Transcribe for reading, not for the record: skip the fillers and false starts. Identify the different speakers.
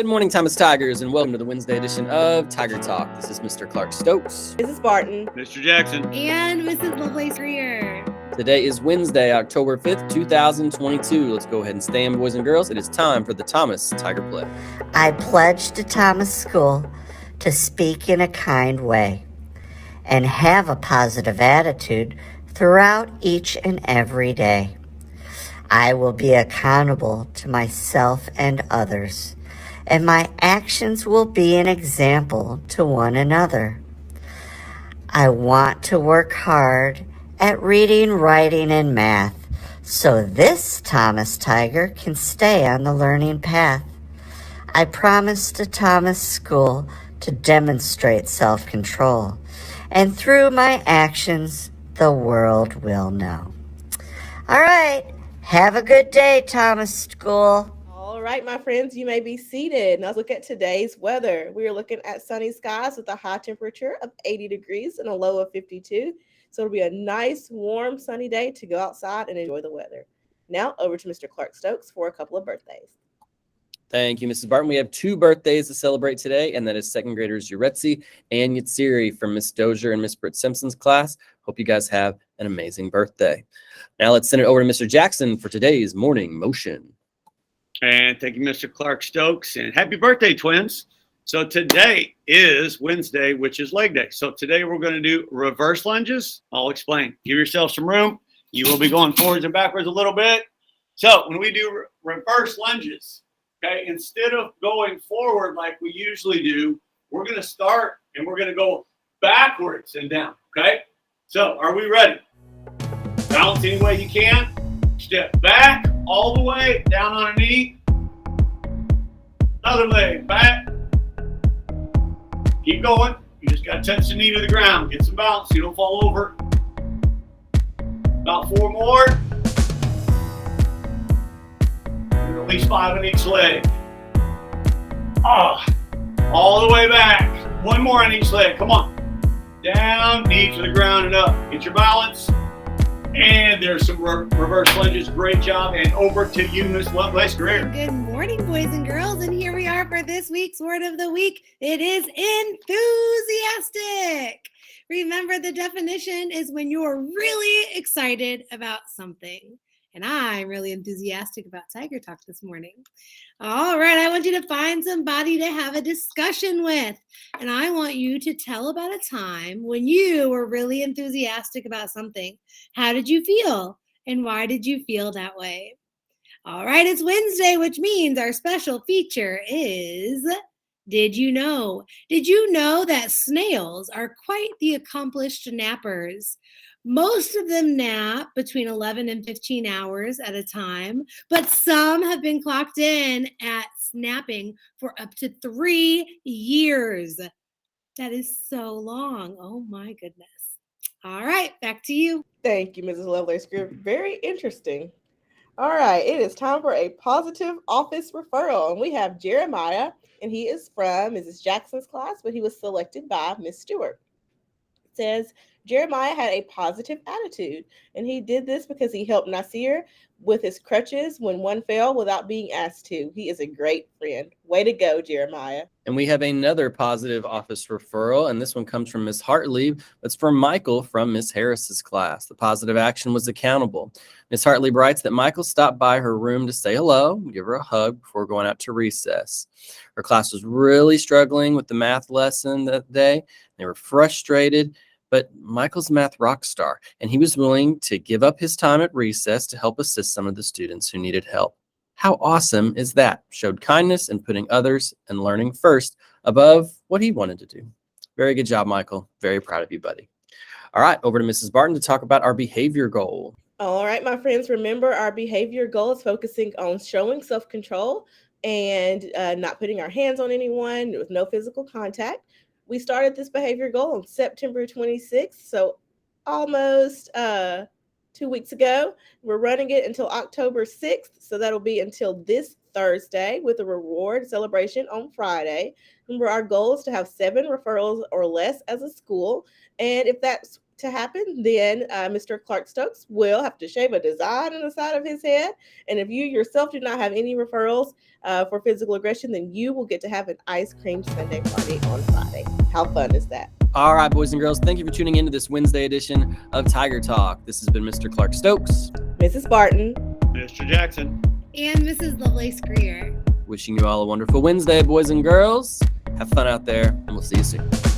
Speaker 1: Good morning, Thomas Tigers, and welcome to the Wednesday edition of Tiger Talk. This is Mr. Clark Stokes.
Speaker 2: Mrs. Barton.
Speaker 3: Mr. Jackson.
Speaker 4: And Mrs. Lovelace Greer.
Speaker 1: Today is Wednesday, October 5th, 2022. Let's go ahead and stand, boys and girls. It is time for the Thomas Tiger Play.
Speaker 5: I pledge to Thomas School to speak in a kind way and have a positive attitude throughout each and every day. I will be accountable to myself and others, and my actions will be an example to one another. I want to work hard at reading, writing, and math, so this Thomas Tiger can stay on the learning path. I promise to Thomas School to demonstrate self-control, and through my actions, the world will know. All right, have a good day, Thomas School.
Speaker 2: All right, my friends, you may be seated. Now let's look at today's weather. We are looking at sunny skies with a high temperature of 80 degrees and a low of 52. So it'll be a nice, warm, sunny day to go outside and enjoy the weather. Now over to Mr. Clark Stokes for a couple of birthdays.
Speaker 1: Thank you, Mrs. Barton. We have two birthdays to celebrate today, and that is second graders Uretzi and Yatsiri from Miss Dozier and Miss Britt Simpson's class. Hope you guys have an amazing birthday. Now let's send it over to Mr. Jackson for today's morning motion.
Speaker 3: And thank you, Mr. Clark Stokes. And happy birthday, twins. So today is Wednesday, which is leg day. So today we're going to do reverse lunges. I'll explain. Give yourself some room. You will be going forwards and backwards a little bit. So when we do reverse lunges, okay, instead of going forward like we usually do, we're going to start and we're going to go backwards and down, okay? So are we ready? Balance any way you can. Step back all the way, down on a knee. Other leg, back. Keep going. You just got to touch the knee to the ground. Get some balance so you don't fall over. About 4 more. At least 5 on each leg. All the way back. 1 more on each leg. Come on. Down, knee to the ground and up. Get your balance. And there's some reverse lunges. Great job. And over to you, Miss Lovelace Greer.
Speaker 4: Good morning, boys and girls. And here we are for this week's word of the week. It is enthusiastic. Remember, the definition is when you're really excited about something. And I'm really enthusiastic about Tiger Talk this morning. All right, I want you to find somebody to have a discussion with. And I want you to tell about a time when you were really enthusiastic about something. How did you feel? And why did you feel that way? All right, it's Wednesday, which means our special feature is Did You Know? Did you know that snails are quite the accomplished nappers? Most of them nap between 11 and 15 hours at a time, but some have been clocked in at napping for up to 3 years. That is so long. Oh my goodness. All right, back to you.
Speaker 2: Thank you, Mrs. Lovelace Greer. Very interesting. All right, it is time for a positive office referral. And we have Jeremiah, and he is from Mrs. Jackson's class, but he was selected by Miss Stewart. It says, Jeremiah had a positive attitude, and he did this because he helped Nasir with his crutches when one fell without being asked to. He is a great friend. Way to go, Jeremiah.
Speaker 1: And we have another positive office referral, and this one comes from Miss Hartley. It's from Michael from Miss Harris's class. The positive action was accountable. Miss Hartley writes that Michael stopped by her room to say hello, give her a hug before going out to recess. Her class was really struggling with the math lesson that day. They were frustrated. But Michael's a math rock star, and he was willing to give up his time at recess to help assist some of the students who needed help. How awesome is that? Showed kindness and putting others and learning first above what he wanted to do. Very good job, Michael. Very proud of you, buddy. All right, over to Mrs. Barton to talk about our behavior goal.
Speaker 2: All right, my friends, remember our behavior goal is focusing on showing self-control and not putting our hands on anyone with no physical contact. We started this behavior goal on September 26th, so almost 2 weeks ago. We're running it until October 6th, so that'll be until this Thursday with a reward celebration on Friday. Remember, our goal is to have 7 referrals or less as a school, and if that's to happen, then Mr. Clark Stokes will have to shave a design on the side of his head. And if you yourself do not have any referrals for physical aggression, then you will get to have an ice cream sundae party on Friday. How fun is that?
Speaker 1: All right, boys and girls, thank you for tuning into this Wednesday edition of Tiger Talk. This has been Mr. Clark Stokes.
Speaker 2: Mrs. Barton.
Speaker 3: Mr. Jackson.
Speaker 4: And Mrs. Lovelace Greer.
Speaker 1: Wishing you all a wonderful Wednesday, boys and girls. Have fun out there, and we'll see you soon.